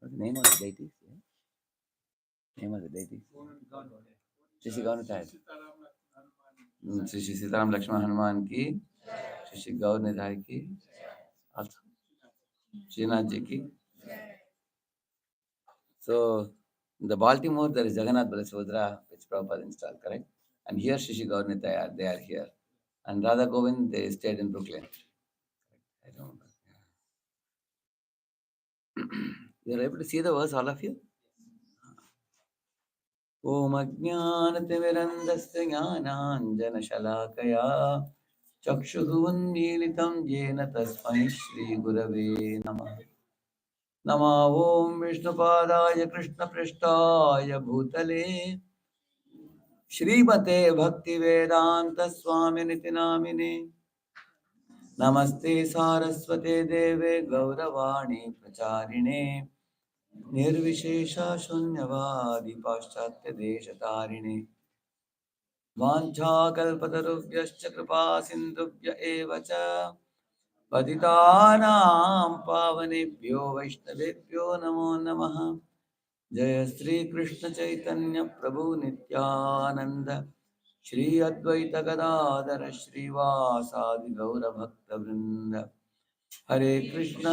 What's the name of the deity? Name of the deity? Shri Shri Gaur Nitai. Shri Shri Sitaram Lakshman Hanuman ki. Shri Shri Gaur Nitai ki. Also. Srinath ji ki. So, in the Baltimore, there is Jagannath Balasudra, which Prabhupada installed, correct? And here, Shri Shri Gaur Nitai, they are here. And Radha Govind, they stayed in Brooklyn. I don't know. You are able to see the verse, all of you? Om Ajnanatimirandasya Jnananjanashalakaya Chakshuhunmilitam Jena Tasmai Shri Gurave Namah. Nama Om Vishnupadaya Krishna Prishtaya Bhutale Shrimate Bhakti Vedanta Swami Niti Namine Namaste Saraswate Deve Gauravani Pracharine Nirvishesha Shunyavadi Paschatya Deshatarine वाञ्छाकल्पतरुभ्यश्च कृपा सिन्धुभ्य एव च पतितानां पावनेभ्यो वैष्णवेभ्यो नमो नमः। जय श्री कृष्ण चैतन्य प्रभु नित्यानंद श्री अद्वैत गदाधर श्रीवासादि गौर भक्त वृंद। हरे कृष्ण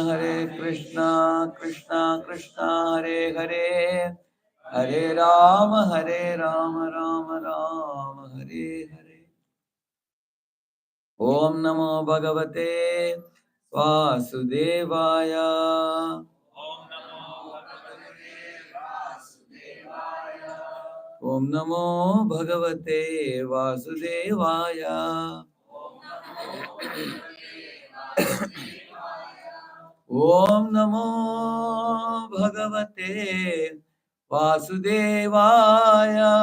कृष्ण कृष्ण हरे हरे हरे राम राम राम हरे हरे। ओम नमो भगवते वासुदेवाय। ओम नमो भगवते वासुदेवाय। Om Namo Bhagavate Vasudevaya.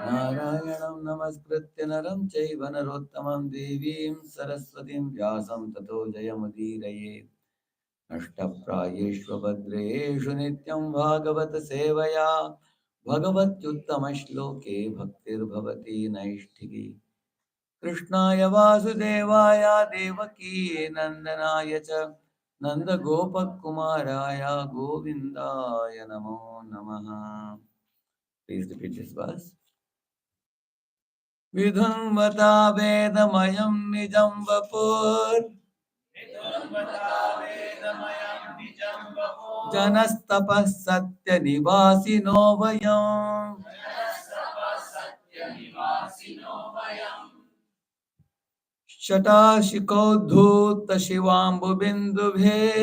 Narayanam Namaskritya Naram Chaiva Narottamam Devim Saraswatim Vyasam Tato Jayamudiraye. अष्टप्रायेष्वभद्रेषु नित्यं भागवत सेवया भगवत्युत्तमश्लोके भक्तिर्भवति नैष्ठिकी कृष्णाय वासुदेवाय देवकी नन्दनाय च नन्दगोपकुमाराय गोविन्दाय नमो नमः. Please repeat this verse. विधुन्वता वेदमयं निजं वपुर् जनस्तपः सत्यनिवासिनो वयम् शटाशिकोद्धूत शिवाम्बुबिन्दुभिः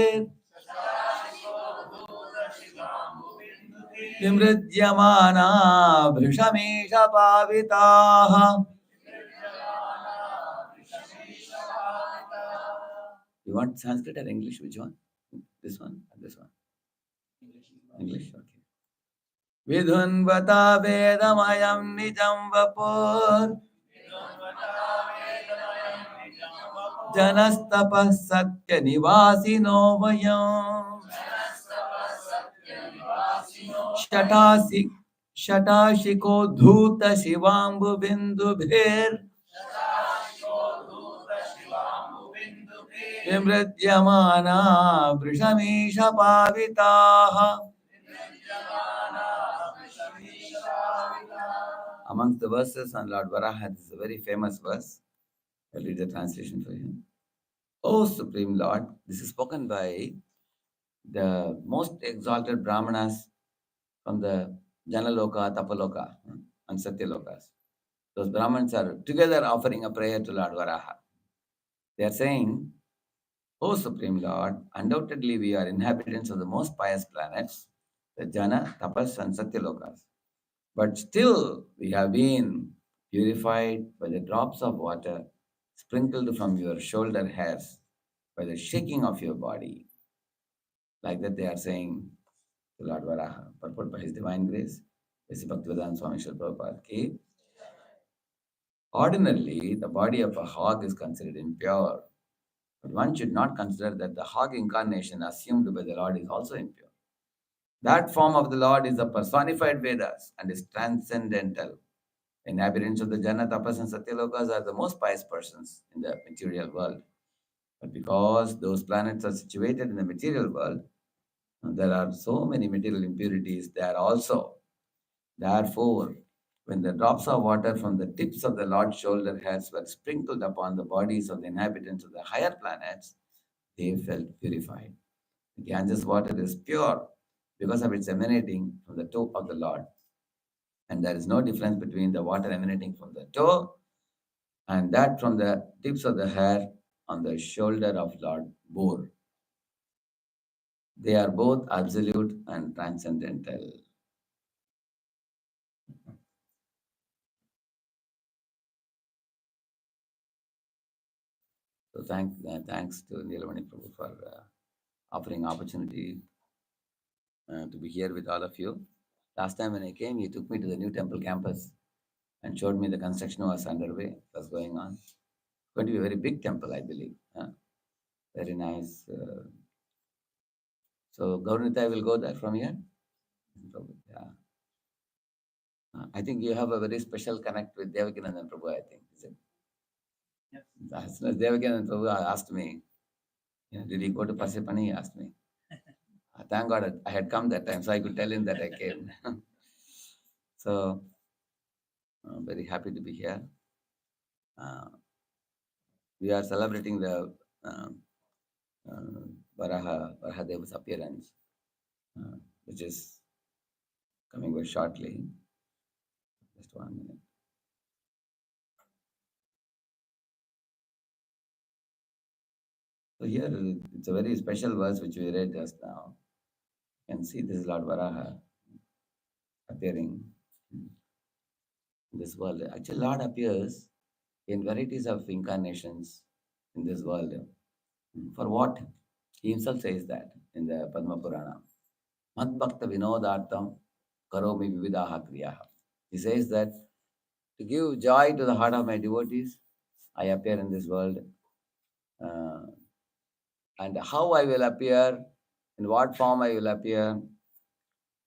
विमृज्यमाना भृशमीशपाविताः. You want Sanskrit or English? Which one? This one or this one? English, okay. Vidhunvata vedamayam nijam vapur janastapah satya nivasino vayam शटाशिको Dhoot Shivambu बिंदुभिर विमृज्यमाना वृषमीश पाविताः. Amongst the verses on Lord Varaha, this is a very famous verse. I'll read the translation for you. O Supreme Lord, this is spoken by the most exalted Brahmanas from the Janaloka, Tapaloka, and Satyalokas. Those Brahmins are together offering a prayer to Lord Varaha. They are saying, O Supreme Lord, undoubtedly we are inhabitants of the most pious planets, the Jana, Tapas, and Satyalokas. But still we have been purified by the drops of water sprinkled from your shoulder hairs by the shaking of your body. Like that they are saying to Lord Varaha, purport by His Divine Grace, Sri Bhaktivedanta Swami Srila Prabhupada ki. Ordinarily, the body of a hog is considered impure, but one should not consider that the hog incarnation assumed by the Lord is also impure. That form of the Lord is the personified Vedas and is transcendental. Inhabitants of the Jana, Tapas, and Satyalokas are the most pious persons in the material world. But because those planets are situated in the material world, there are so many material impurities there also. Therefore, when the drops of water from the tips of the Lord's shoulder hairs were sprinkled upon the bodies of the inhabitants of the higher planets, they felt purified. The Ganges water is pure because of its emanating from the toe of the Lord. And there is no difference between the water emanating from the toe and that from the tips of the hair on the shoulder of Lord Bor. They are both absolute and transcendental. So thanks to Nilamani Prabhu for offering opportunity to be here with all of you. Last time when I came, he took me to the new temple campus and showed me the construction was underway, it was going on. It's going to be a very big temple, I believe. Very nice. So Gauranitai will go there from here? Yeah. I think you have a very special connect with Devakinandan Prabhu, I think. Is it? Yes. As soon as Devakinandan Prabhu asked me, did he go to Pasipani? He asked me. Thank God I had come that time, so I could tell him that I came. So, I'm very happy to be here. We are celebrating the Varahadeva's appearance, which is coming very shortly. Just 1 minute. So here, it's a very special verse which we read just now. You can see this is Lord Varaha appearing in this world. Actually, Lord appears in varieties of incarnations in this world. For what? He himself says that in the Padma Purana. Mad Bhakta Vinodartam Karomi Vividaha Kriyaha. He says that to give joy to the heart of my devotees, I appear in this world. Uh, and how I will appear, in what form I will appear,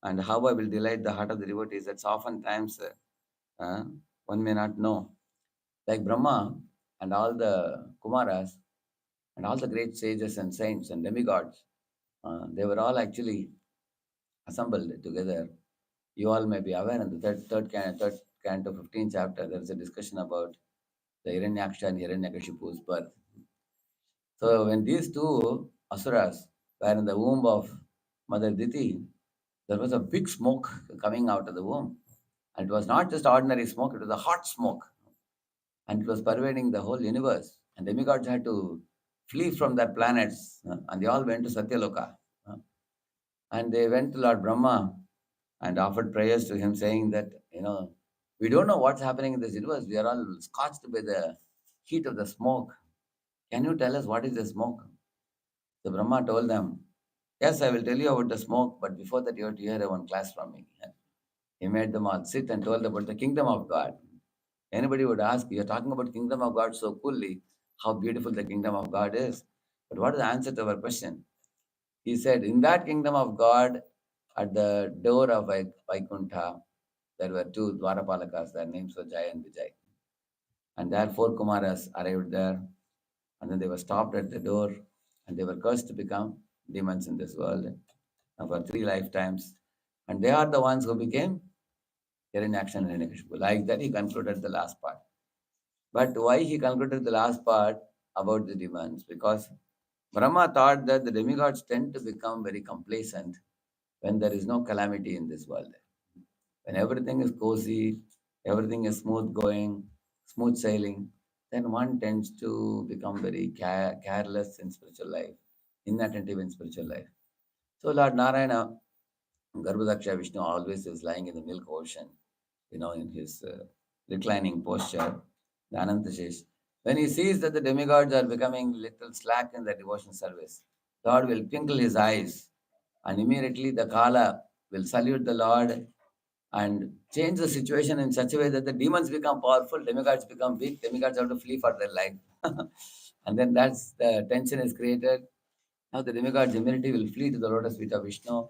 and how I will delight the heart of the devotees, that's oftentimes uh, one may not know. Like Brahma and all the Kumaras and all the great sages and saints and demigods, they were all actually assembled together. You all may be aware in the third canto, 15th chapter, there is a discussion about the Hiranyaksha and Hiranyakashipu's birth. So when these two asuras were in the womb of Mother Diti, there was a big smoke coming out of the womb. And it was not just ordinary smoke, it was a hot smoke. And it was pervading the whole universe. And demigods had to flee from their planets, and they all went to Satyaloka. And they went to Lord Brahma and offered prayers to him, saying that, we don't know what's happening in this universe. We are all scorched by the heat of the smoke. Can you tell us what is the smoke? So Brahma told them, yes, I will tell you about the smoke, but before that, you have to hear one class from me. He made them all sit and told about the kingdom of God. Anybody would ask, you're talking about kingdom of God so coolly, how beautiful the kingdom of God is. But what is the answer to our question? He said, in that kingdom of God, at the door of Vaikuntha, there were two Dwarapalakas, their names were Jai and Vijay. And there four Kumaras arrived there, and then they were stopped at the door, and they were cursed to become demons in this world for 3 lifetimes. And they are the ones who became Hiranyaksha and Hiranyakashipu. Like that, he concluded the last part. But why he concluded the last part about the demons? Because Brahma thought that the demigods tend to become very complacent when there is no calamity in this world. When everything is cozy, everything is smooth going, smooth sailing, then one tends to become very careless in spiritual life, inattentive in spiritual life. So Lord Narayana, Garbhodaksha Vishnu, always is lying in the milk ocean, in his reclining posture, the Anantashesh. When he sees that the demigods are becoming little slack in their devotion service, Lord will twinkle his eyes, and immediately the Kala will salute the Lord and change the situation in such a way that the demons become powerful, demigods become weak, demigods have to flee for their life. And then that's the tension is created. Now the demigods immediately will flee to the lotus feet of Vishnu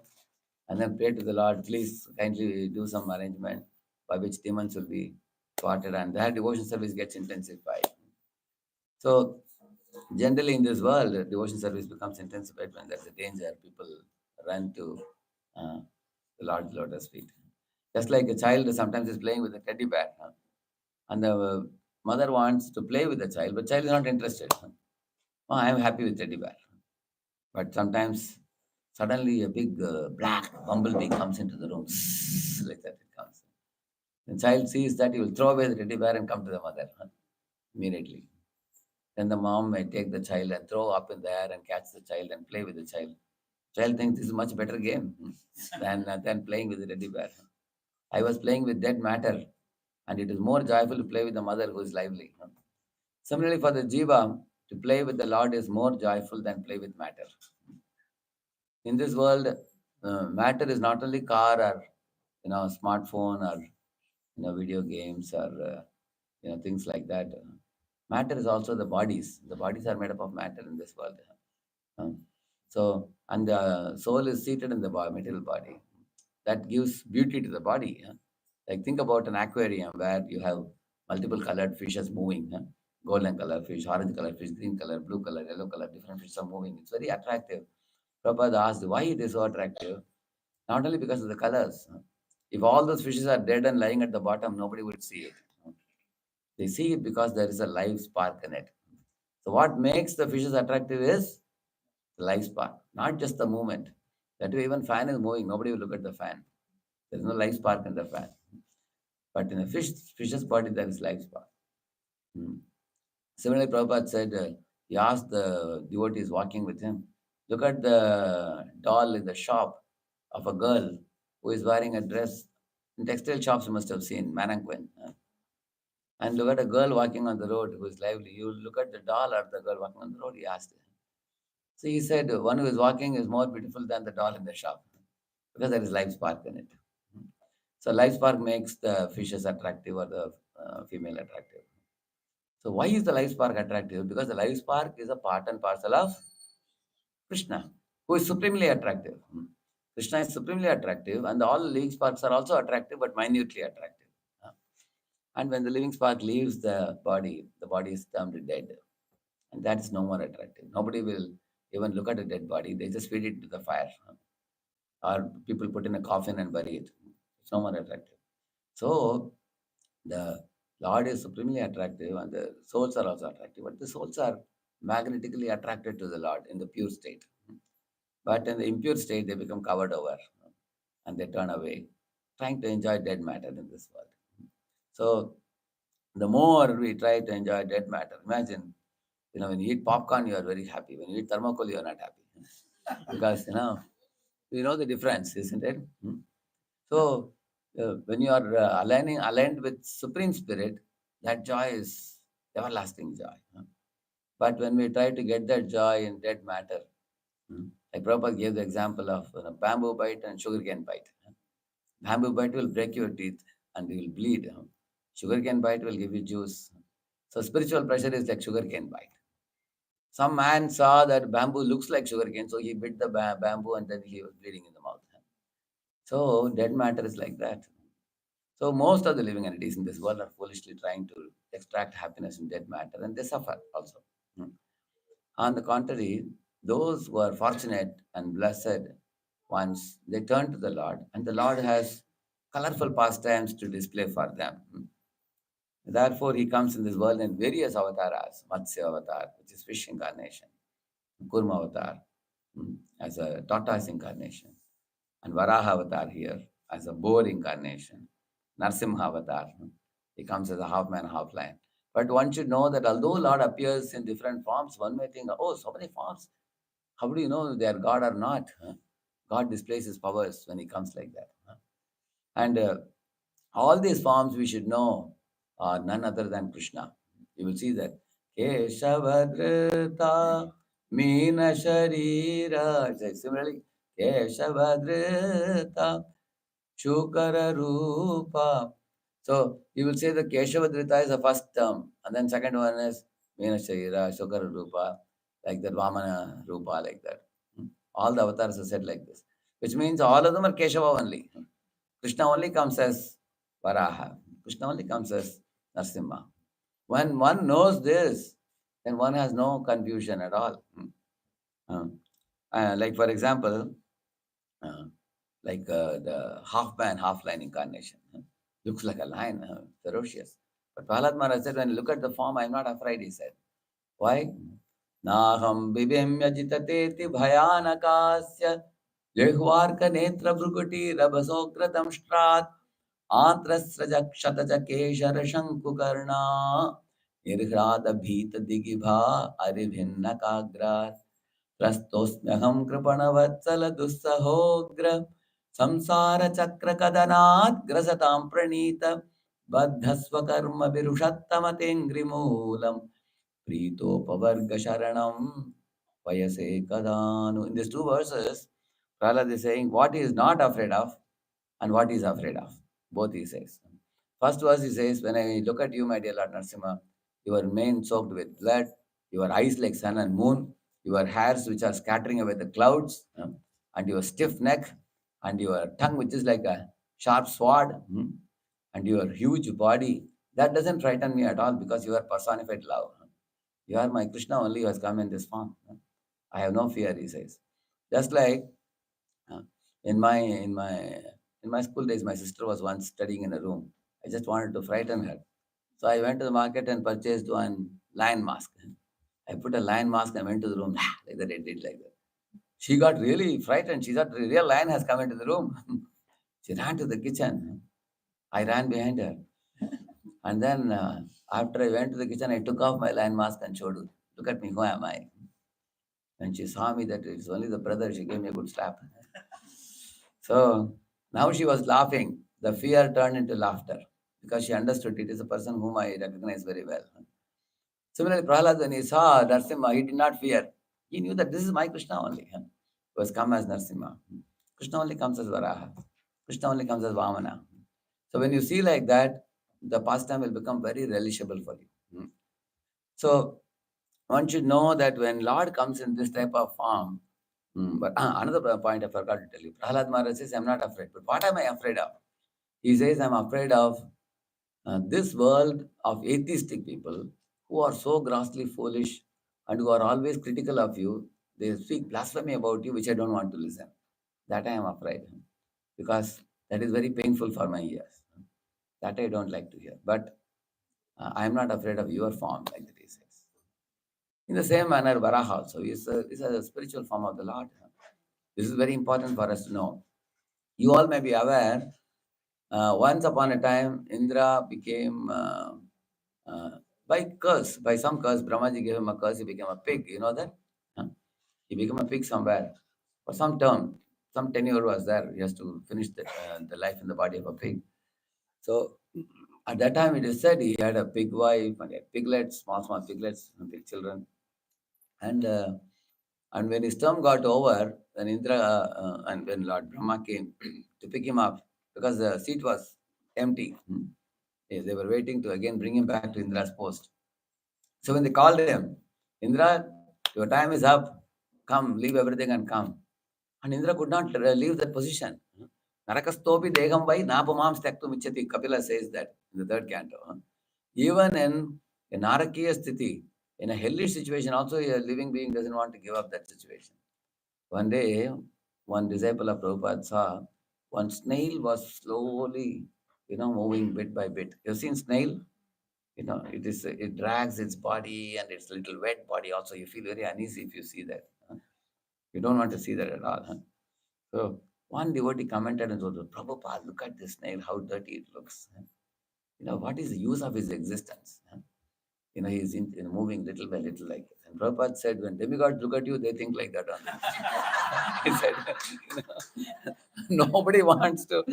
and then pray to the Lord, please kindly do some arrangement by which demons will be thwarted and their devotion service gets intensified. So generally in this world, devotion service becomes intensified when there's a danger. People run to uh, the Lord's lotus feet. Just like a child sometimes is playing with a teddy bear, and the mother wants to play with the child, but child is not interested. Oh, I am happy with teddy bear. But sometimes suddenly a big black bumblebee comes into the room, like that it comes. The child sees that, he will throw away the teddy bear and come to the mother immediately. Then the mom may take the child and throw up in the air and catch the child and play with the child. Child thinks this is a much better game than playing with the teddy bear. I was playing with dead matter, and it is more joyful to play with the mother who is lively. Similarly, for the jiva, to play with the Lord is more joyful than play with matter. In this world, matter is not only car or smartphone or video games or things like that. Matter is also the bodies. The bodies are made up of matter in this world. Um, so, and the soul is seated in the material body. That gives beauty to the body. Like think about an aquarium where you have multiple colored fishes moving. Golden color fish, orange color fish, green color, blue color, yellow color, different fishes are moving. It's very attractive. Prabhupada asked why it is so attractive. Not only because of the colors. If all those fishes are dead and lying at the bottom, nobody would see it. They see it because there is a life spark in it. So what makes the fishes attractive is the life spark, not just the movement. That way, even fan is moving, nobody will look at the fan. There is no life spark in the fan. But in a fish's body, there is life spark. Hmm. Similarly, Prabhupada said, he asked the devotees walking with him, look at the doll in the shop of a girl who is wearing a dress. In textile shops, you must have seen mannequin. And look at a girl walking on the road who is lively. You look at the doll or the girl walking on the road, he asked. So he said, one who is walking is more beautiful than the doll in the shop because there is life spark in it. So life spark makes the fishes attractive or the female attractive. So why is the life spark attractive? Because the life spark is a part and parcel of Krishna, who is supremely attractive. Krishna is supremely attractive, and all living sparks are also attractive, but minutely attractive. And when the living spark leaves the body is termed dead, and that is no more attractive. Nobody will even look at a dead body; they just feed it to the fire, or people put in a coffin and bury it. It's no more attractive. So the Lord is supremely attractive, and the souls are also attractive. But the souls are magnetically attracted to the Lord in the pure state. But in the impure state, they become covered over and they turn away, trying to enjoy dead matter in this world. So the more we try to enjoy dead matter, imagine, when you eat popcorn, you are very happy. When you eat thermocol, you are not happy. Because, you know the difference, isn't it? So when you are aligned with Supreme Spirit, that joy is everlasting joy. But when we try to get that joy in dead matter, like Prabhupada gave the example of bamboo bite and sugarcane bite. Bamboo bite will break your teeth and you will bleed. Sugarcane bite will give you juice. So spiritual pressure is like sugarcane bite. Some man saw that bamboo looks like sugarcane, so he bit the bamboo and then he was bleeding in the mouth. So dead matter is like that. So most of the living entities in this world are foolishly trying to extract happiness in dead matter, and they suffer also. Hmm. On the contrary, those who are fortunate and blessed ones, they turn to the Lord, and the Lord has colorful pastimes to display for them. Therefore, he comes in this world in various avatars, Matsya avatar, which is fish incarnation, Kurma avatar, as a tortoise incarnation, and Varaha avatar here as a boar incarnation, Narsimha avatar, he comes as a half man, half lion. But one should know that although Lord appears in different forms, one may think, oh, so many forms. How do you know they are God or not? God displays his powers when he comes like that. And all these forms we should know are none other than Krishna. You will see that. Keshavadrita Meena Sharira. Similarly, Keshavadrita Shukara Rupa. So you will say the Keshavadrita is the first term, and then second one is Meena Sharira, Shukara Rupa, like that Vamana Rupa, like that. All the avatars are said like this, which means all of them are Keshava only. Krishna only comes as Varaha. Krishna only comes as Narsimha. When one knows this, then one has no confusion at all. Like for example, uh, the half man, half lion incarnation. Looks like a lion, ferocious. But Prahlad Maharaj said, when you look at the form, I'm not afraid, he said. Why? Naham bibemya jitateti bhayanakasya jehvarka netra bhrukuti rabasokratam strat आंत्रस्रज क्षतज केशर शंकुकर्णा निर्घ्रात भीत दिगिभा अरिभिन्न काग्रात् त्रस्तोस्म्यहं कृपणवत्सल दुस्सहोग्र संसार चक्र कदनात् ग्रसतां प्रणीत बद्धस्व कर्म विरुषत्तमतेङ्ग्रिमूलम् प्रीतोपवर्ग शरणं वयसे कदानु. In these two verses, Prahlad is saying what he is not afraid of and what he is afraid of. Both he says. First verse he says, when I look at you, my dear Lord Narasimha, your mane soaked with blood, your eyes like sun and moon, your hairs which are scattering away the clouds, and your stiff neck, and your tongue which is like a sharp sword, and your huge body, that doesn't frighten me at all because you are personified love. You are my Krishna only who has come in this form. I have no fear, he says. Just like uh, in my in my in my school days, my sister was once studying in a room. I just wanted to frighten her. So I went to the market and purchased one lion mask. I put a lion mask and went to the room. Like that, it did like that. She got really frightened. She thought the real lion has come into the room. She ran to the kitchen. I ran behind her. And then after I went to the kitchen, I took off my lion mask and showed her, look at me, who am I? When she saw me that it's only the brother, she gave me a good slap. So now she was laughing. The fear turned into laughter. because she understood it is a person whom I recognize very well. Similarly, Prahlad, when he saw Narsimha, he did not fear. He knew that this is my Krishna only. He was come as Narsimha. Krishna only comes as Varaha. Krishna only comes as Vamana. So when you see like that, the pastime will become very relishable for you. So one should know that when Lord comes in this type of form, but another point I forgot to tell you. Prahlad Maharaj says, I'm not afraid. But what am I afraid of? He says, I'm afraid of this world of atheistic people who are so grossly foolish and who are always critical of you. They speak blasphemy about you, which I don't want to listen. That I am afraid, because that is very painful for my ears. That I don't like to hear. But I am not afraid of your form, like that he says. In the same manner, Varaha also is a spiritual form of the Lord. This is very important for us to know. You all may be aware, once upon a time, Indra became, by some curse, Brahmaji gave him a curse, he became a pig. You know that? Huh? He became a pig somewhere. For some term, some tenure was there. He has to finish the life in the body of a pig. So at that time, it is said he had a pig wife and he had piglets, small piglets, big children. And when his term got over, then Indra and when Lord Brahma came to pick him up, because the seat was empty, they were waiting to again bring him back to Indra's post. So when they called him, Indra, your time is up. Come, leave everything and come. And Indra could not leave that position. Narakastopi degam vai napamam staktu michati. Kapila says that in the third canto. Even in a narakiya sthiti, in a hellish situation, also a living being doesn't want to give up that situation. One day, one disciple of Prabhupada saw one snail was slowly, moving bit by bit. You've seen snail? It drags its body and its little wet body also. You feel very uneasy if you see that. You don't want to see that at all. So one devotee commented and told, Prabhupada, look at this snail, how dirty it looks. What is the use of his existence? He's moving little by little like this. And Prabhupada said, when demigods look at you, they think like that only. He said, nobody wants to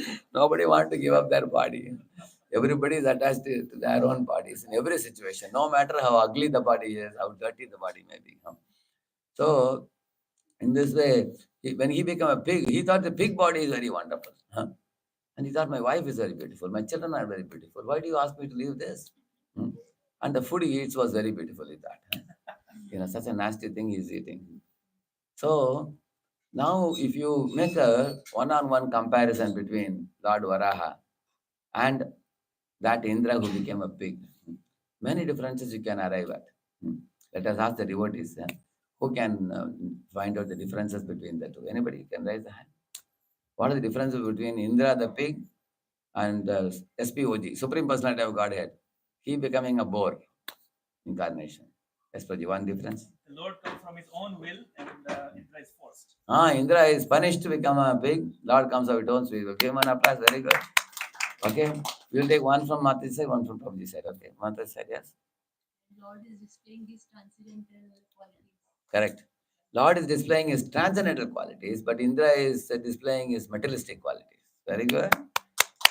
give up their body. Everybody is attached to their own bodies in every situation, no matter how ugly the body is, how dirty the body may be. So, in this way, when he became a pig, he thought the pig body is very wonderful. And he thought, my wife is very beautiful, my children are very beautiful. Why do you ask me to leave this? And the food he eats was very beautiful, he thought. Such a nasty thing he's eating. So, now if you make a one-on-one comparison between Lord Varaha and that Indra who became a pig, many differences you can arrive at. Let us ask the devotees who can find out the differences between the two. Anybody can raise a hand. What are the differences between Indra the pig and SPOG, Supreme Personality of Godhead? He becoming a boar incarnation. SPOG, one difference. The Lord comes from his own will and Indra is forced. Indra is punished to become a pig. Lord comes of his own will. Okay, one applause. Very good. Okay, we'll take one from Mata's side, one from Prabhuji's side. Okay, Mata's side, yes. Lord is displaying his transcendental qualities. Correct. Lord is displaying his transcendental qualities, but Indra is displaying his materialistic qualities. Very good.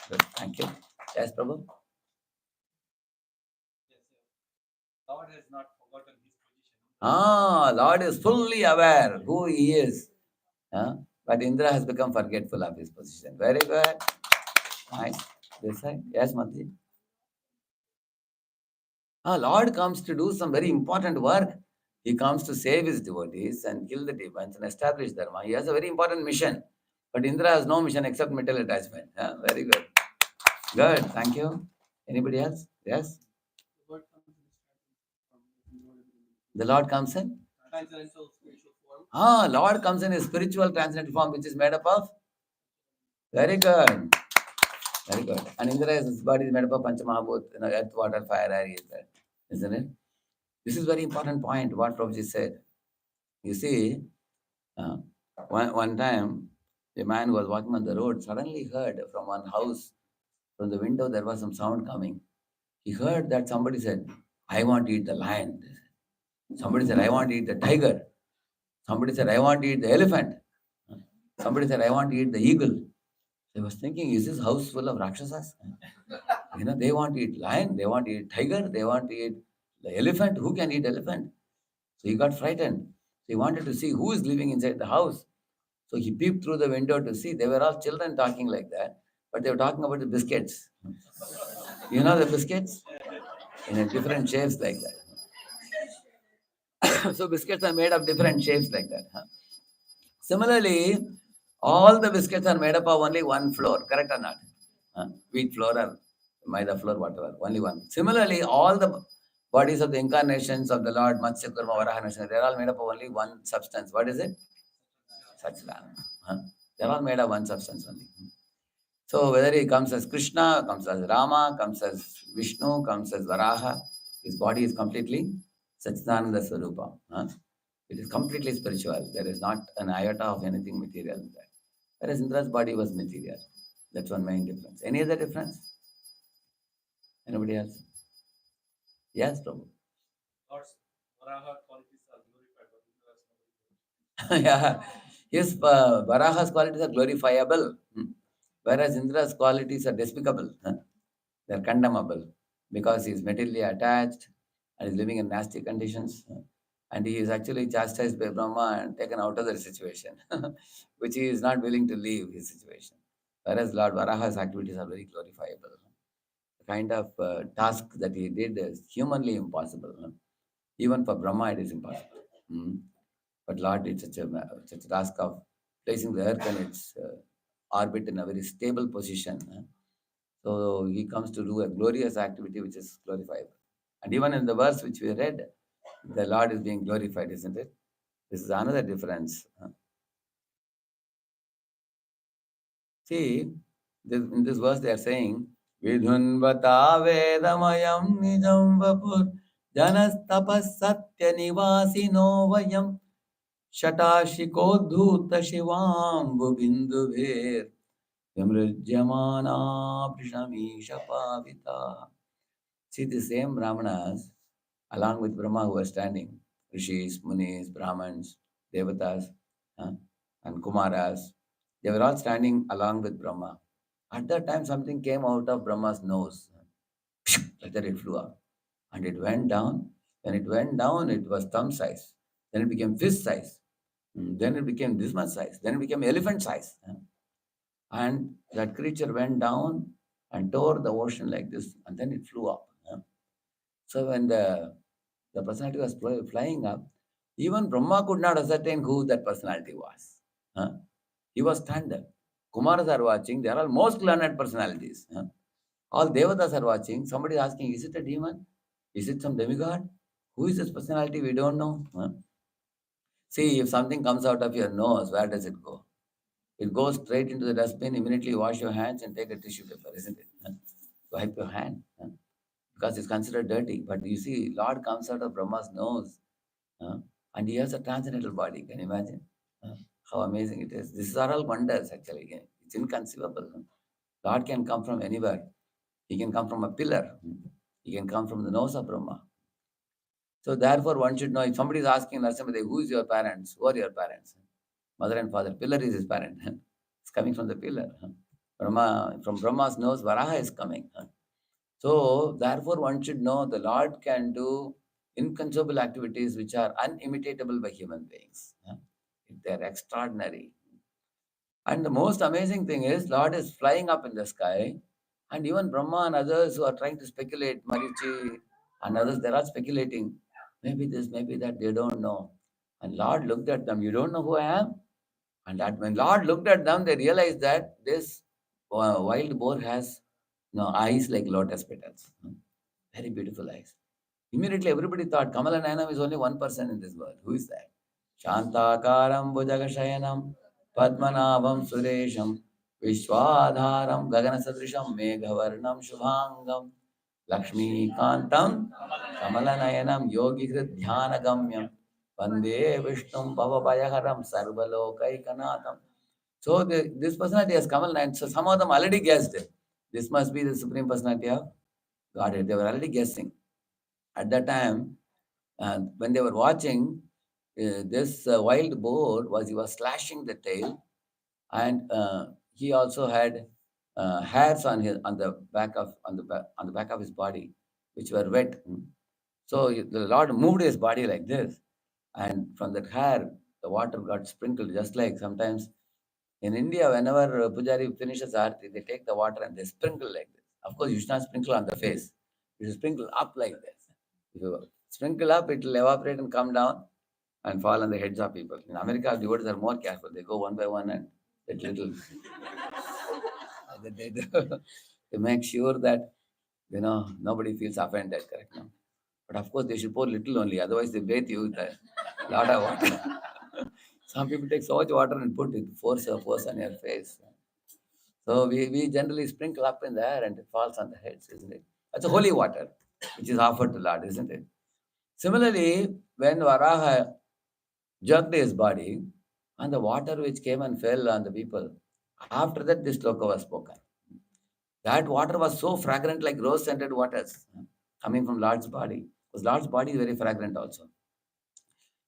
Good. Thank you. Yes, Prabhu. Yes, sir. Lord has not forgotten his position. Lord is fully aware who he is. But Indra has become forgetful of his position. Very good. Nice. This side. Yes, Mati. Lord comes to do some very important work. He comes to save his devotees and kill the demons and establish Dharma. He has a very important mission. But Indra has no mission except material attachment. Very good. Good. Thank you. Anybody else? Yes? The Lord comes in? Transcendental spiritual form. Lord comes in his spiritual transcendental form, which is made up of? Very good. Very good. And Indra's body is made up of Panchamahabhut, earth, water, fire, air, isn't it? This is very important point, what Prabhuji said. You see, one time, a man was walking on the road, suddenly heard from one house, from the window, there was some sound coming. He heard that somebody said, I want to eat the lion. Somebody said, I want to eat the tiger. Somebody said, I want to eat the elephant. Somebody said, I want to eat the eagle. I was thinking, is this house full of Rakshasas? They want to eat lion, they want to eat tiger, they want to eat the elephant. Who can eat elephant? So he got frightened. So he wanted to see who is living inside the house. So he peeped through the window to see. They were all children talking like that, but they were talking about the biscuits. You know the biscuits? In a different shapes like that. So biscuits are made of different shapes like that. Similarly, all the biscuits are made up of only one flour, correct or not? Wheat flour or maida flour, whatever, only one. Similarly, all the bodies of the incarnations of the Lord, Matsya, Kurma, Varaha, Narasimha, they're all made up of only one substance. What is it? Satchidananda. They're all made of one substance only. So whether he comes as Krishna, comes as Rama, comes as Vishnu, comes as Varaha, his body is completely Satchidananda Swarupa. It is completely spiritual. There is not an iota of anything material in that. Whereas Indra's body was material. That's one main difference. Any other difference? Anybody else? Yes, Prabhu. Lord's Varaha qualities are glorified, but Indra's nobody. Yeah. His Varaha's qualities are glorifiable, whereas Indra's qualities are despicable. They're condemnable because he is materially attached and is living in nasty conditions. And he is actually chastised by Brahma and taken out of the situation, which he is not willing to leave his situation. Whereas Lord Varaha's activities are very glorifiable. The kind of task that he did is humanly impossible. Even for Brahma, it is impossible. But Lord did such a task of placing the earth in its orbit in a very stable position. So he comes to do a glorious activity which is glorifiable. And even in the verse which we read, the Lord is being glorified, isn't it? This is another difference. See, in this verse they are saying, Vidhunvata Vedamayam Nijam Vapur Janas Tapas Satya Nivasino Vayam Shatashiko Shivam Bindu Bher Vimrujyamana Prishamisha Pavita. See, the same Brahmanas, along with Brahma, who are standing, Rishis, Munis, Brahmins, Devatas, and Kumaras, they were all standing along with Brahma. At that time, something came out of Brahma's nose. Like that, it flew up. And it went down. When it went down, it was thumb size. Then it became fist size. Then it became this much size. Then it became elephant size. And that creature went down and tore the ocean like this. And then it flew up. So when the personality was flying up, even Brahma could not ascertain who that personality was. He was stunned. Kumaras are watching. They are all most learned personalities. All Devatas are watching. Somebody is asking, is it a demon? Is it some demigod? Who is this personality? We don't know. See, if something comes out of your nose, where does it go? It goes straight into the dustbin. Immediately wash your hands and take a tissue paper, isn't it? Wipe your hand. Because it's considered dirty. But you see, Lord comes out of Brahma's nose, and he has a transcendental body. Can you imagine how amazing it is? These are all wonders, actually. It's inconceivable. Lord can come from anywhere. He can come from a pillar. He can come from the nose of Brahma. So therefore, one should know, if somebody is asking Narasimha, who is your parents? Who are your parents? Mother and father. Pillar is his parent. It's coming from the pillar. Brahma, from Brahma's nose, Varaha is coming. So, therefore, one should know the Lord can do inconceivable activities which are unimitatable by human beings. They're extraordinary. And the most amazing thing is, Lord is flying up in the sky, and even Brahma and others who are trying to speculate, Marichi and others, they're all speculating. Maybe this, maybe that, they don't know. And Lord looked at them, you don't know who I am? And that when Lord looked at them, they realized that this wild boar has eyes like lotus petals. Very beautiful eyes. Immediately everybody thought Kamala Nayanam is only one person in this world. Who is that? Shantakaram Bhujagashayanam Padmanabam Suresham Vishwadharam Gaganasadrisham Meghavarnam Shubhangam Lakshmi Kantam Kamala Nayanam Yogi Dhyana Gamyam Vande Vishnum Bhavapayaharam Sarvalokaikanatham. So this personality has Kamal Nayan. So some of them already guessed it. This must be the Supreme Personality of Godhead. They were already guessing. At that time, when they were watching, this wild boar he was slashing the tail, and he also had hairs on the back of his body, which were wet. So the Lord moved his body like this, and from that hair, the water got sprinkled, just like sometimes in India, whenever Pujari finishes Aarti, they take the water and they sprinkle like this. Of course, you should not sprinkle on the face. You should sprinkle up like this. If you sprinkle up, it will evaporate and come down and fall on the heads of people. In America, devotees are more careful. They go one by one and get little. they do to make sure that nobody feels offended. Correct? No? But of course, they should pour little only. Otherwise, they bathe you with a lot of water. Some people take so much water and put it, force on your face. So we generally sprinkle up in the air and it falls on the heads, isn't it? That's a holy water, which is offered to Lord, isn't it? Similarly, when Varaha jerked his body, and the water which came and fell on the people, after that this sloka was spoken. That water was so fragrant like rose-scented waters coming from Lord's body. Because Lord's body is very fragrant also.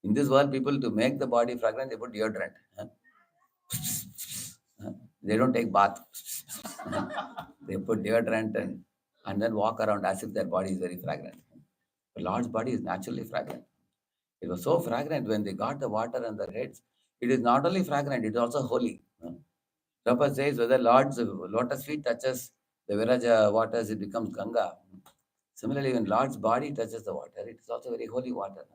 In this world, people, to make the body fragrant, they put deodorant. They don't take bath. They put deodorant and then walk around as if their body is very fragrant. The Lord's body is naturally fragrant. It was so fragrant when they got the water on their heads. It is not only fragrant, it is also holy. Prabhupada says whether Lord's lotus feet touches the Viraja waters, it becomes Ganga. Similarly, when Lord's body touches the water, it is also very holy water.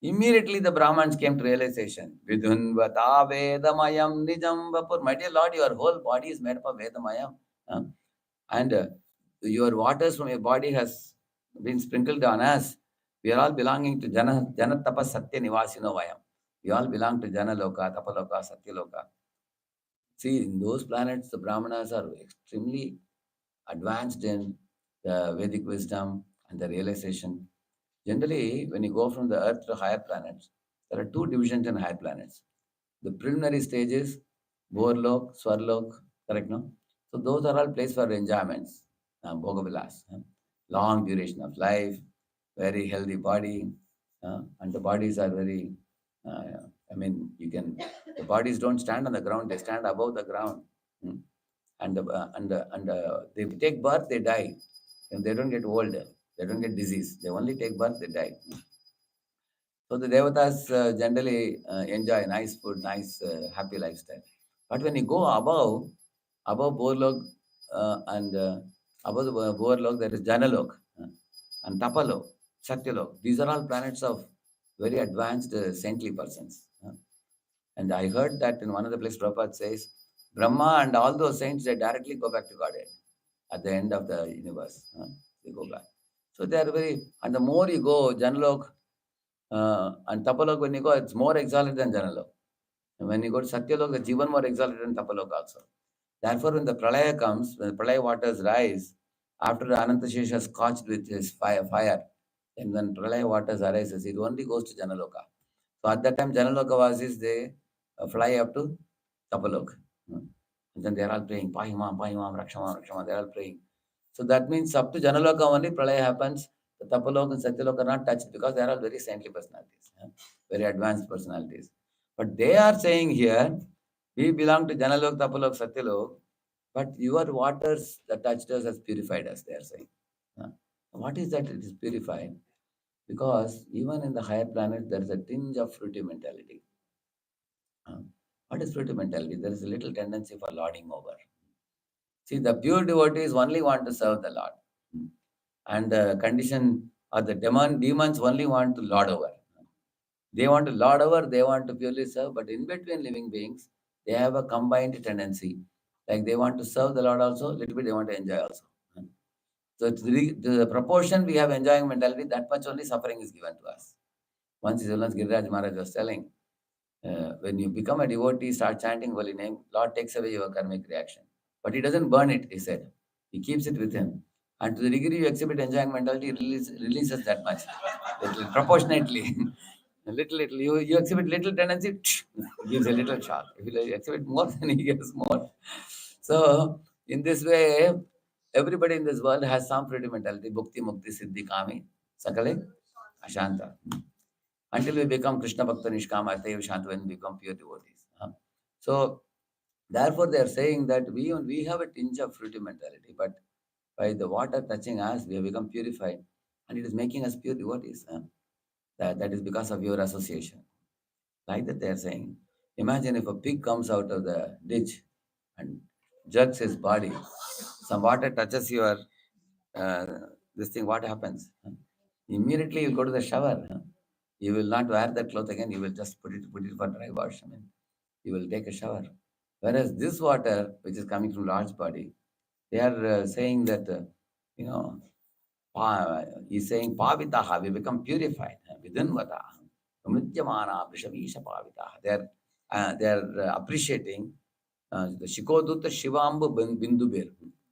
Immediately the Brahmins came to realization. Vidhunvata Vedamayam Nijam Vapur. My dear Lord, your whole body is made up of Vedamayam. And your waters from your body has been sprinkled on us. We are all belonging to Janatapa Satya Nivasino Vayam. We all belong to Janaloka, Tapaloka, Satyaloka. See, in those planets, the Brahmanas are extremely advanced in the Vedic wisdom and the realization. Generally, when you go from the Earth to higher planets, there are two divisions in higher planets. The preliminary stages, Borlok, Swarlok, correct, no? So those are all places for enjoyments, Bhogavilas, long duration of life, very healthy body, and the bodies are very, the bodies don't stand on the ground, they stand above the ground. They take birth, they die. And they don't get old, they don't get disease. They only take birth, they die. So the devatas generally enjoy nice food, nice happy lifestyle. But when you go above Borlok and above the Borlok, there is Janalok and Tapalok, Satyalok. These are all planets of very advanced saintly persons. And I heard that in one of the places Prabhupada says, Brahma and all those saints, they directly go back to Godhead at the end of the universe. They go back. So they are very, and the more you go, Janalok and Tapalok, when you go, it's more exalted than Janalok. And when you go to Satyalok, it's even more exalted than Tapalok also. Therefore, when the Pralaya comes, when the Pralaya waters rise, after the Anantashesha is scorched with his fire, and when Pralaya waters arises, it only goes to Janaloka. So at that time, Janaloka Vasis, they fly up to Tapalok. And then they are all praying, Pahimam, Pahimam, Rakshama, Rakshama, they are all praying. So that means up to Janaloka only Pralaya happens. The Tapalok and Satyalok are not touched because they are all very saintly personalities, very advanced personalities. But they are saying here, we belong to Janalok, Tapalok, Satyalok, but your waters that touched us has purified us, they are saying. What is that it is purified? Because even in the higher planets, there is a tinge of fruity mentality. What is fruity mentality? There is a little tendency for lording over. See, the pure devotees only want to serve the Lord. And the condition or the demons only want to lord over. They want to lord over, they want to purely serve, but in between living beings, they have a combined tendency. Like they want to serve the Lord also, a little bit they want to enjoy also. So to the proportion we have enjoying mentality, that much only suffering is given to us. Once Giriraj Maharaj was telling, when you become a devotee, start chanting holy name, Lord takes away your karmic reaction. But he doesn't burn it, he said. He keeps it with him. And to the degree you exhibit enjoying mentality, releases that much. Proportionately. little. You exhibit little tendency, gives a little shock. If you exhibit more, then he gives more. So, in this way, everybody in this world has some freedom mentality. Bhukti, Mukti, Siddhi, Kami, Sakale, Ashanta. Until we become Krishna Bhakta Nishkama, Atayev Shanta, when we become pure devotees. So, Therefore, they are saying that we have a tinge of fruity mentality, but by the water touching us, we have become purified, and it is making us pure devotees. That is because of your association. Like that, they are saying. Imagine if a pig comes out of the ditch and jerks his body. Some water touches your uh, this thing. What happens? Immediately you go to the shower. You will not wear that cloth again. You will just put it for dry wash. I mean, you will take a shower. Whereas this water, which is coming from large body, they are saying that you know he's saying pavitaha, we become purified within vata. Mrityamana Vrishabisha pavitaha. They are appreciating the Shikodutta Shivambu Bindubir.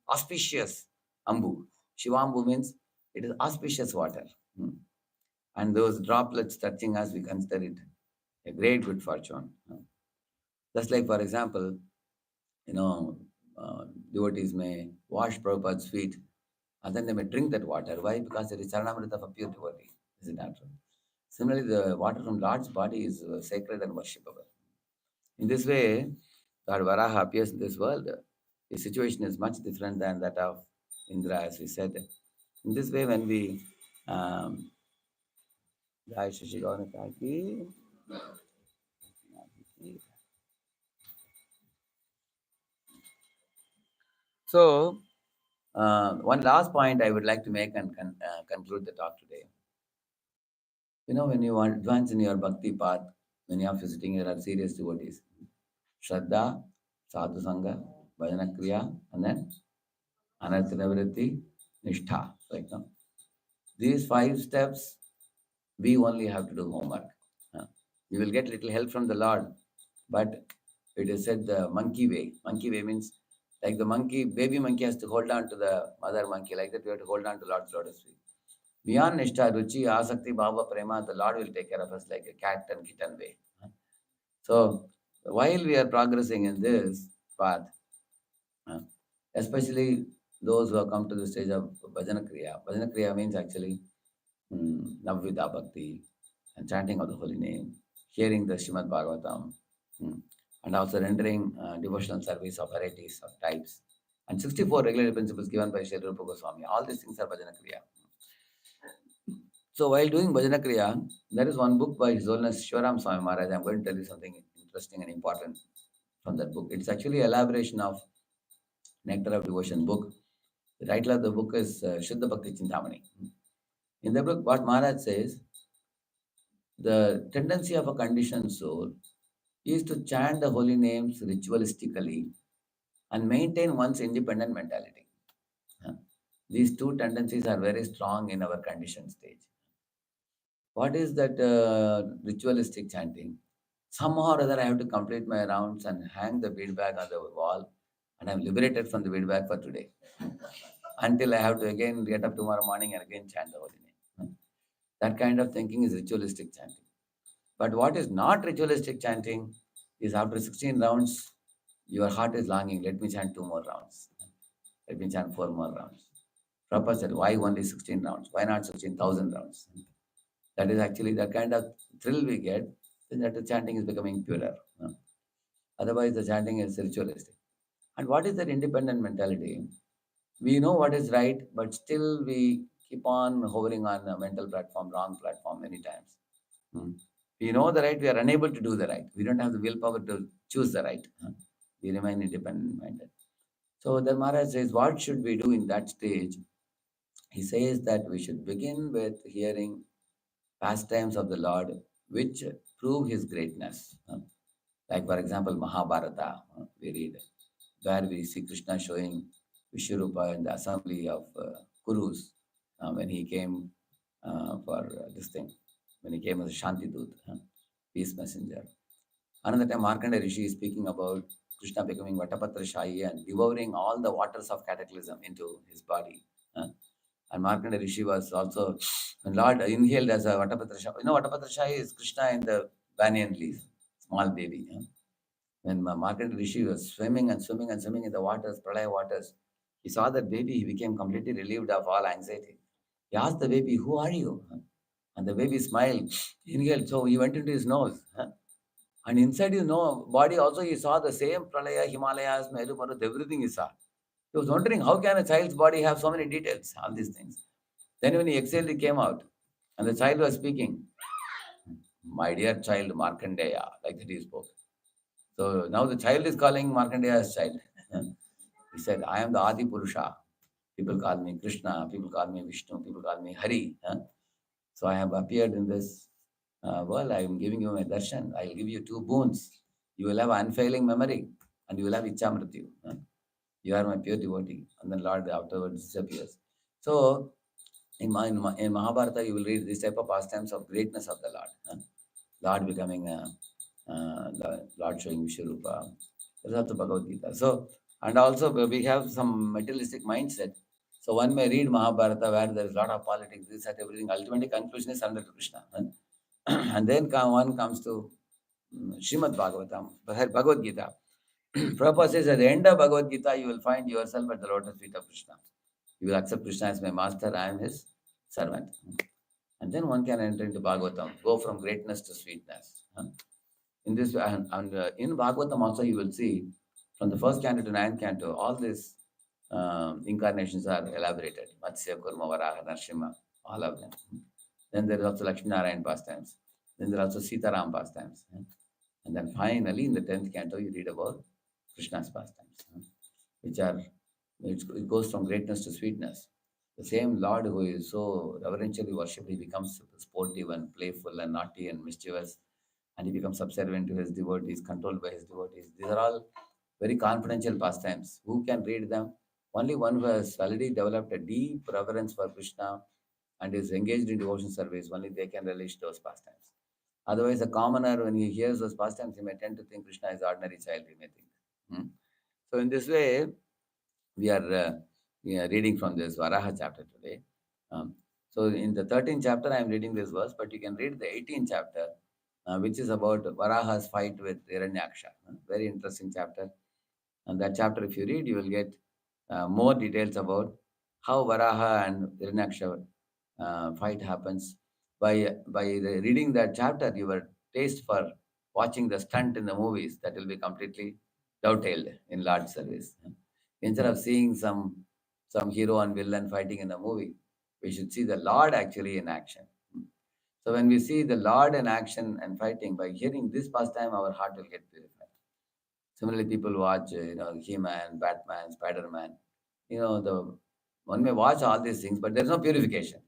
Auspicious Ambu. Shivambu means it is auspicious water. And those droplets touching us, we consider it a great good fortune. Just like, for example, you know, devotees may wash Prabhupada's feet and then they may drink that water. Why? Because it is Charanamrita of a pure devotee. Is it natural? Similarly, the water from Lord's body is sacred and worshipable. In this way, Lord Varaha appears in this world. His situation is much different than that of Indra, as we said. In this way, when we Jai Shri Gauranga Ki. So, one last point I would like to make and conclude the talk today. When you advance in your bhakti path, when you are visiting your serious devotees, Shraddha, Sadhu Sangha, Bhajana Kriya, and then Anartha Nivritti, Nishtha. Right now, these 5 steps, we only have to do homework. You will get little help from the Lord, but it is said the monkey way. Monkey way means like the monkey, baby monkey has to hold on to the mother monkey. Like that, we have to hold on to Lord's lotus feet. Beyond Nishtha, Ruchi, Asakti, Bhava, Prema, the Lord will take care of us like a cat and kitten way. So, while we are progressing in this path, especially those who have come to the stage of Bhajana Kriya means actually Navvidha Bhakti and chanting of the holy name, hearing the Srimad Bhagavatam, and also rendering devotional service of varieties of types. And 64 regular principles given by Sri Rupa Goswami. All these things are Bhajana Kriya. So while doing Bhajana Kriya, there is one book by His Holiness Shivaram Swami Maharaj. I'm going to tell you something interesting and important from that book. It's actually elaboration of Nectar of Devotion book. The title of the book is Shuddha Bhakti Chintamani. In the book, what Maharaj says, the tendency of a conditioned soul is to chant the holy names ritualistically and maintain one's independent mentality. These two tendencies are very strong in our conditioned stage. What is that ritualistic chanting? Somehow or other, I have to complete my rounds and hang the bead bag on the wall, and I'm liberated from the bead bag for today. Until I have to again get up tomorrow morning and again chant the holy name. That kind of thinking is ritualistic chanting. But what is not ritualistic chanting is after 16 rounds, your heart is longing. Let me chant 2 more rounds. Let me chant 4 more rounds. Prabhupada said, why only 16 rounds? Why not 16,000 rounds? That is actually the kind of thrill we get, then that the chanting is becoming purer. Otherwise, the chanting is ritualistic. And what is that independent mentality? We know what is right, but still we keep on hovering on a mental platform, wrong platform many times. We know the right, we are unable to do the right. We don't have the willpower to choose the right. We remain independent minded. So the Maharaj says, what should we do in that stage? He says that we should begin with hearing pastimes of the Lord which prove his greatness. Like, for example, Mahabharata, we read, where we see Krishna showing Vishwarupa in the assembly of Kurus when he came for this thing, when he came as a Shantidut, peace messenger. Another time, Markandeya Rishi is speaking about Krishna becoming Vatapatra Shahi and devouring all the waters of cataclysm into his body. And Markandeya Rishi was also, when Lord inhaled as a Vatapatra Shahi. Vatapatra Shahi is Krishna in the banyan leaf, small baby. When Markandeya Rishi was swimming and swimming and swimming in the waters, Pralaya waters, he saw that baby, he became completely relieved of all anxiety. He asked the baby, who are you? And the baby smiled, inhaled, so he went into his nose. And inside, body also, he saw the same Pralaya, Himalayas, Meru Parvat, everything he saw. He was wondering, how can a child's body have so many details, all these things? Then when he exhaled, he came out. And the child was speaking, my dear child, Markandeya, like that he spoke. So now the child is calling Markandeya as child. He said, I am the Adi Purusha. People call me Krishna, people call me Vishnu, people call me Hari. So I have appeared in this world. I am giving you my darshan. I will give you two boons. You will have unfailing memory and you will have Ichamrityu. You are my pure devotee. And then Lord afterwards disappears. So in Mahabharata, you will read this type of pastimes of greatness of the Lord. Lord becoming the Lord showing Vishwarupa. That's also Bhagavad Gita. So, and also we have some materialistic mindset. So one may read Mahabharata where there is a lot of politics, this, that, everything. Ultimately, conclusion is surrender to Krishna. And then one comes to Srimad Bhagavatam, Bhagavad Gita. Prabhupada says at the end of Bhagavad Gita, you will find yourself at the lotus feet of Krishna. You will accept Krishna as my master, I am his servant. And then one can enter into Bhagavatam, go from greatness to sweetness. In this, and in Bhagavatam also you will see, from the first canto to ninth canto, all these incarnations are elaborated. Matsya, Kurma, Varaha, Narsimha, all of them. Then there is also Lakshmi Narayan pastimes. Then there are also Sitaram pastimes. And then finally, in the 10th canto, you read about Krishna's pastimes, which are, it goes from greatness to sweetness. The same Lord who is so reverentially worshipped, he becomes sportive and playful and naughty and mischievous, and he becomes subservient to his devotees, controlled by his devotees. These are all very confidential pastimes. Who can read them? Only one who has already developed a deep reverence for Krishna and is engaged in devotion service, only they can relish those pastimes. Otherwise, a commoner, when he hears those pastimes, he may tend to think Krishna is ordinary child, he may think. So in this way, we are reading from this Varaha chapter today. So in the 13th chapter, I am reading this verse, but you can read the 18th chapter, which is about Varaha's fight with Hiranyaksha. Very interesting chapter. And that chapter, if you read, you will get more details about how Varaha and Hiranyaksha fight happens. By reading that chapter, your taste for watching the stunt in the movies, that will be completely dovetailed in Lord service. Instead of seeing some hero and villain fighting in the movie, we should see the Lord actually in action. So when we see the Lord in action and fighting, by hearing this pastime, our heart will get purified. Similarly, people watch, He-Man, Batman, Spider-Man. One may watch all these things, but there is no purification.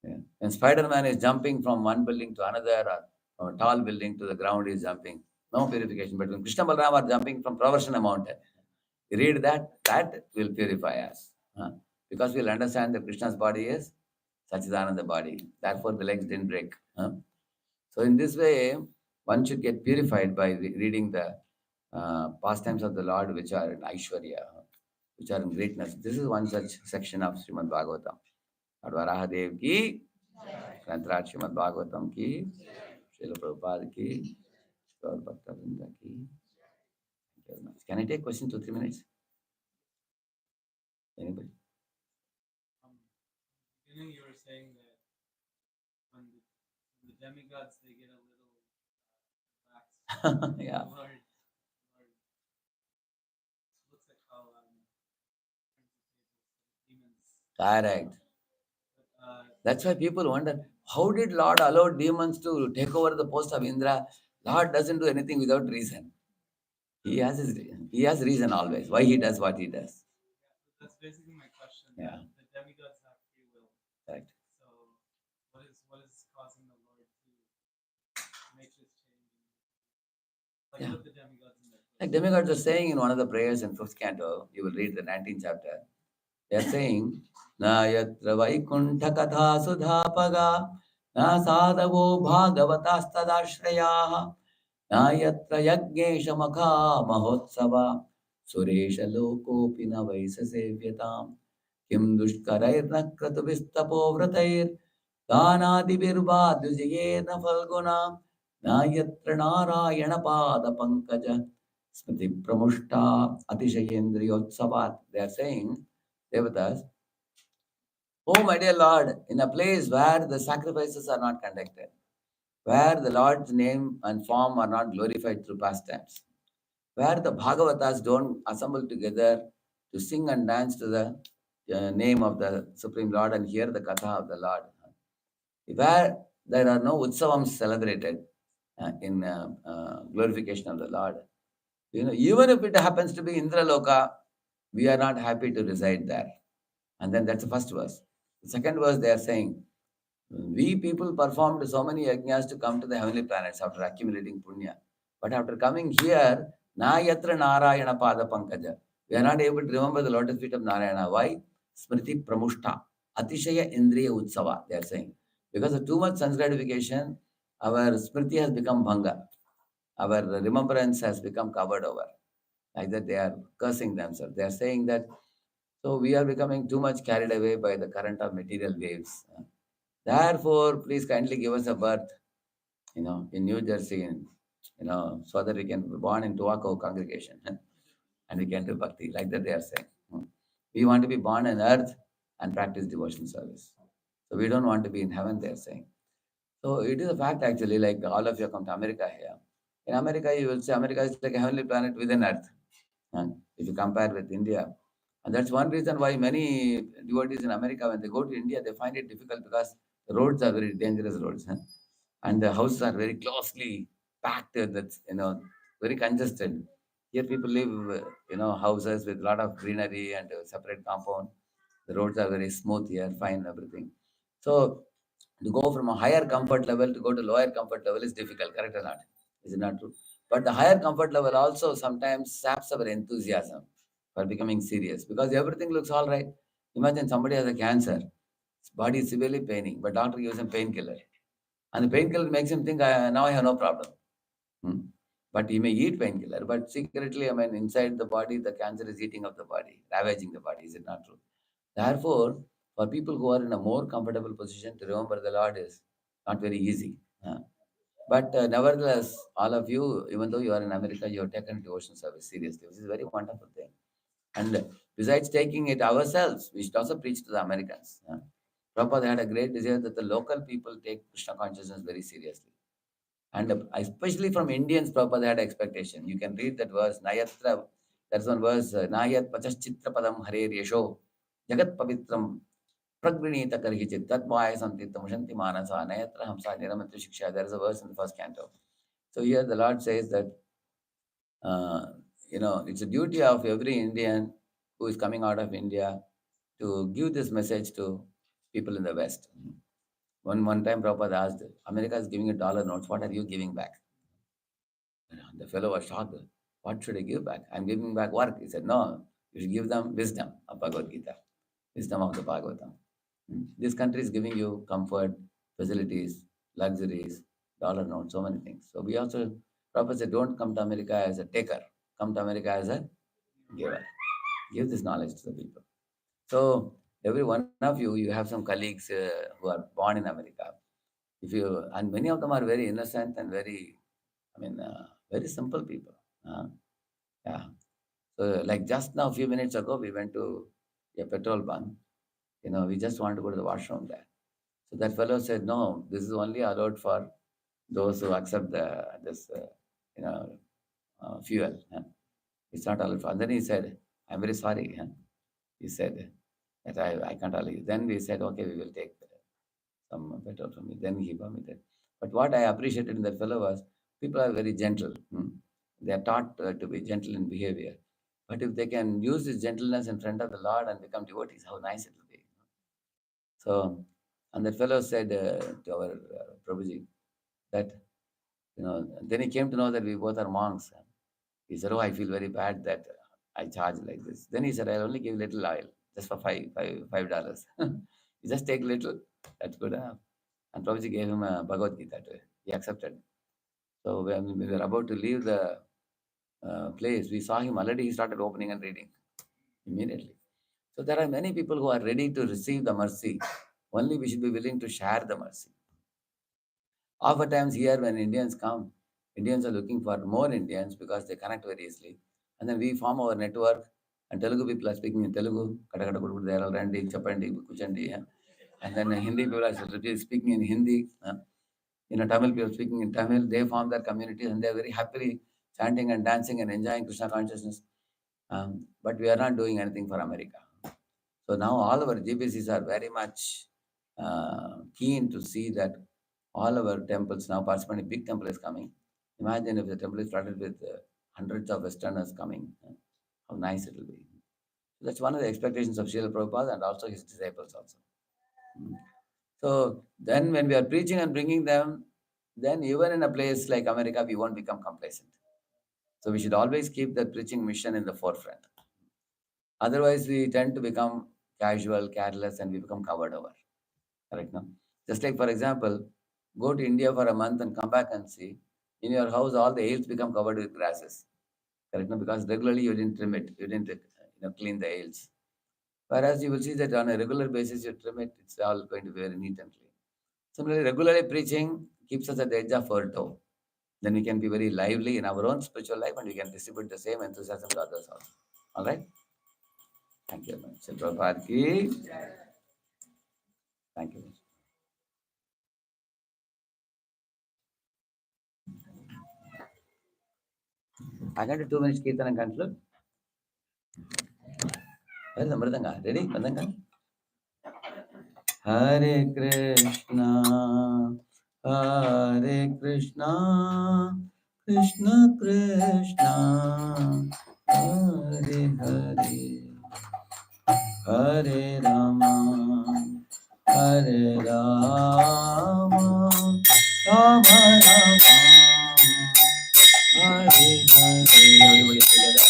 Yeah. When Spider-Man is jumping from one building to another, or from a tall building to the ground, is jumping. No purification. But when Krishna Balaram are jumping from Pravarshana mountain, you read that will purify us. Because we'll understand that Krishna's body is Sachidananda body. Therefore, the legs didn't break. So in this way, one should get purified by reading the pastimes of the Lord, which are in Aishwarya, which are in greatness. This is one such section of Srimad Bhagavatam. Lord Varahadev ki, Granthrat Srimad Bhagavatam ki, Srila Prabhupada ki, Gaur Bhakta Vrinda ki. Thank you very much. Can I take question 2-3 minutes? Anybody? Beginning you were saying that when the demigods they get a little relaxed. Yeah. Lord, looks like how demons. Correct. But, That's why people wonder, how did Lord allow demons to take over the post of Indra? Lord doesn't do anything without reason. He has reason always. Why he does what he does. That's basically my question. Yeah. The demigods have free will. Right. So what is causing the Lord to make this change? Like Yeah. put the demigods in their place. Like demigods are saying in one of the prayers in 5th canto, you will read the 19th chapter. They are saying, Na yatra vaikuntha katha sudhapaga, na sadhavo bhagavatasthadashrayaha, na yatra yajnesha makha mahotsava, suresha lokopi na vaisa sevyatam, kim dushkarairna kratuvistapo vratair, दानादिर्वाद्युजयेन फल्गुना नायत्र Narayan पाद पंकज स्मृति प्रमुष्टा अतिशयेन्द्रियोत्सवात्. They are saying, Devatas, oh my dear Lord, in a place where the sacrifices are not conducted, where the Lord's name and form are not glorified through pastimes, where the Bhagavatas don't assemble together to sing and dance to the name of the Supreme Lord and hear the Katha of the Lord, where there are no Utsavams celebrated in glorification of the Lord. Even if it happens to be Indraloka, we are not happy to reside there. And then that's the first verse. The second verse they are saying, we people performed so many yajnas to come to the heavenly planets after accumulating punya. But after coming here, na yatra narayana pada pankaja. We are not able to remember the lotus feet of Narayana. Why? Smriti pramushta. Atishaya indriya utsava, they are saying. Because of too much sense gratification, our smriti has become bhanga. Our remembrance has become covered over. Like that, they are cursing themselves. They are saying that, so we are becoming too much carried away by the current of material waves. Therefore, please kindly give us a birth, in New Jersey, so that we can be born in Tuaco congregation and we can do bhakti. Like that, they are saying. We want to be born on earth and practice devotion service. So we don't want to be in heaven, they are saying. So it is a fact actually, like all of you come to America here. In America, you will say America is like a heavenly planet within earth. If you compare with India. And that's one reason why many devotees in America, when they go to India, they find it difficult because the roads are very dangerous roads. And the houses are very closely packed. That's, very congested. Here people live, houses with a lot of greenery and separate compound. The roads are very smooth here, fine, everything. So to go from a higher comfort level to go to lower comfort level is difficult, correct or not? Is it not true? But the higher comfort level also sometimes saps our enthusiasm for becoming serious because everything looks all right. Imagine somebody has a cancer, his body is severely paining, but doctor gives him painkiller. And the painkiller makes him think, now I have no problem. Hmm. But he may eat painkiller, but secretly, inside the body, the cancer is eating up the body, ravaging the body. Is it not true? Therefore, for people who are in a more comfortable position to remember the Lord is not very easy. But nevertheless, all of you, even though you are in America, you have taken devotion service seriously, which is a very wonderful thing. And besides taking it ourselves, we should also preach to the Americans. Prabhupada had a great desire that the local people take Krishna consciousness very seriously. And especially from Indians, Prabhupada had expectation. You can read that verse, Nayatra, that's one verse, Nayat Pachaschitra Padam Hare Yesho, Jagat Pavitram, Pragrinita Karhichit, Tatmaya Santita Mushanti Manasa, Nayatra Hamsa Niramatra Shiksha. There is a verse in the first canto. So here the Lord says that, it's a duty of every Indian who is coming out of India to give this message to people in the West. One time Prabhupada asked, America is giving $1 notes, what are you giving back? The fellow was shocked. What should I give back? I'm giving back work. He said, no, you should give them wisdom of Bhagavad Gita, wisdom of the Bhagavatam. This country is giving you comfort, facilities, luxuries, $1 notes, so many things. So we also, Prabhupada said, don't come to America as a taker. Come to America as a giver. Give this knowledge to the people. So every one of you, you have some colleagues who are born in America. And many of them are very innocent and very, very simple people. Yeah. So like just now, a few minutes ago, we went to a petrol bunk. We just want to go to the washroom there. So that fellow said, no, this is only allowed for those who accept this, fuel. It's not allowed for. And then he said, I'm very sorry. He said that I can't allow you. Then we said, okay, we will take some petrol from you. Then he permitted. But what I appreciated in that fellow was people are very gentle. They are taught to be gentle in behavior. But if they can use this gentleness in front of the Lord and become devotees, how nice it will be. So, and that fellow said to our Prabhuji that, then he came to know that we both are monks. He said, oh, I feel very bad that I charge like this. Then he said, I'll only give little oil, just for $5. You just take little, that's good enough. And Prabhuji gave him a Bhagavad Gita to he accepted. So when we were about to leave the place, we saw him already, he started opening and reading immediately. So there are many people who are ready to receive the mercy. Only we should be willing to share the mercy. Oftentimes here when Indians come, Indians are looking for more Indians because they connect very easily. And then we form our network and Telugu people are speaking in Telugu. They are all Randi, Chapandi, Kuchandi. And then Hindi people are speaking in Hindi. Tamil people speaking in Tamil, they form their communities and they're very happily chanting and dancing and enjoying Krishna consciousness. But we are not doing anything for America. So now all our GPCs are very much keen to see that all our temples now participating. Big temple is coming. Imagine if the temple is flooded with hundreds of Westerners coming. How nice it will be. So that's one of the expectations of Srila Prabhupada and also his disciples also. So then when we are preaching and bringing them, then even in a place like America, we won't become complacent. So we should always keep that preaching mission in the forefront. Otherwise, we tend to become casual, careless, and we become covered over. Correct, no? Just like, for example, go to India for a month and come back and see, in your house, all the aisles become covered with grasses. Correct, no? Because regularly you didn't trim it, you didn't clean the aisles. Whereas you will see that on a regular basis, you trim it, it's all going to be very neat and clean. Similarly, regularly preaching keeps us at the edge of our toe. Then we can be very lively in our own spiritual life and we can distribute the same enthusiasm to others also. All right? Thank you very much. Shri Prabhupada ki. Thank you. I got 2 minutes Kirtan and conclude. Where is the Mridanga? Ready? Mridanga? Hare Krishna, Hare Krishna, Krishna Krishna, Hare Hare, Hare Rama, Hare Rama, Rama Rama, Hare Hare. Everybody together.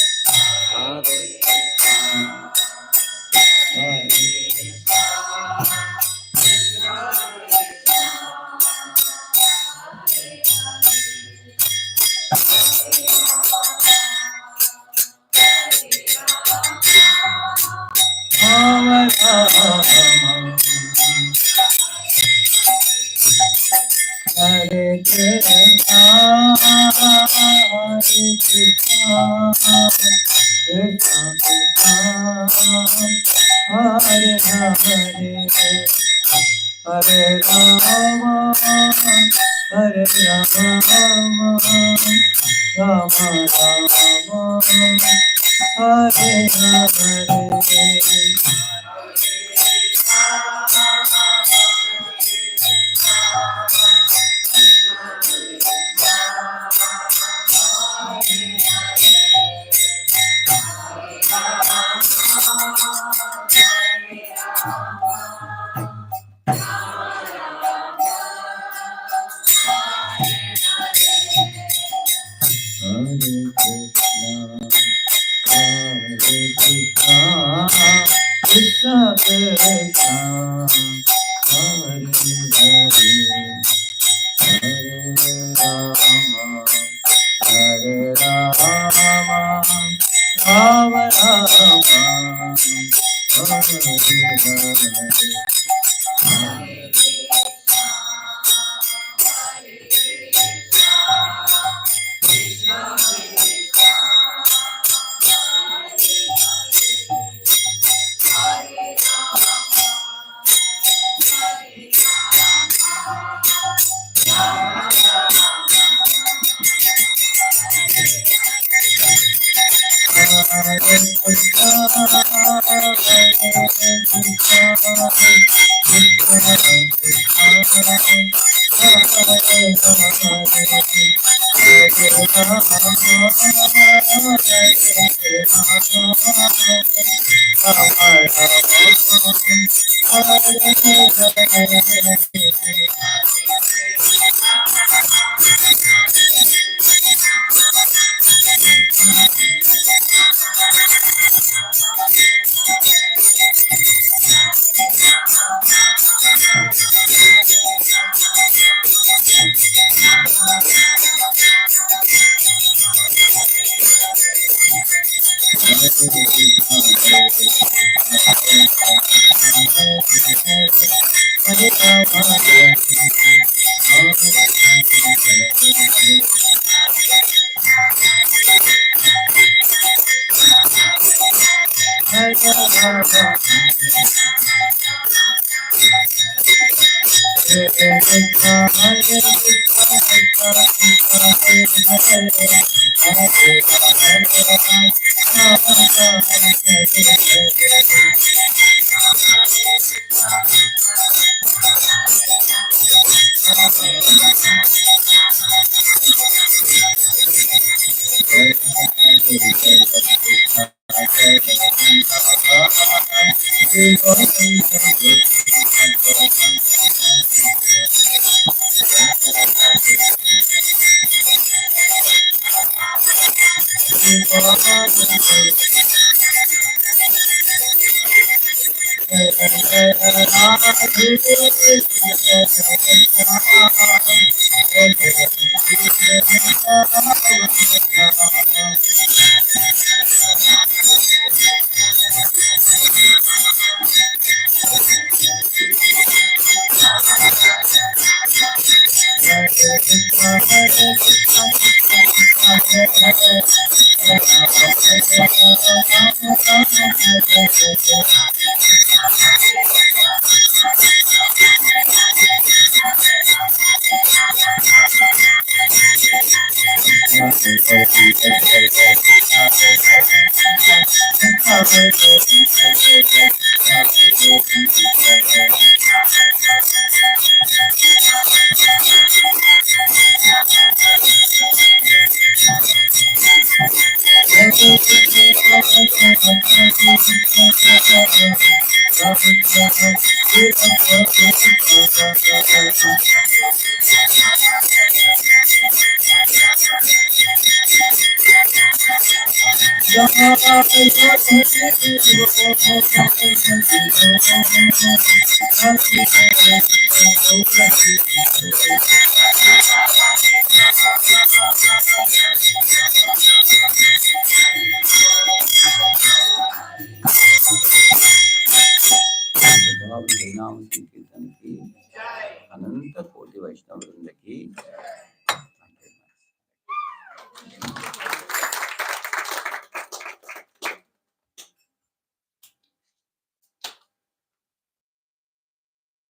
Hare Krishna, Hare Rama, Rama, Hare Krishna, Hare Krishna, Krishna Krishna, Hare Hare, Hare Rama, Hare Rama, Rama Rama, Hare Hare. Hare Krishna, Hare Krishna, Krishna Krishna, Hare Hare, Hare Rama, Hare Rama, Rama Rama, Hare Hare. हरिनाम संकीर्तन की अनंत कोटि वैष्णव वृंद की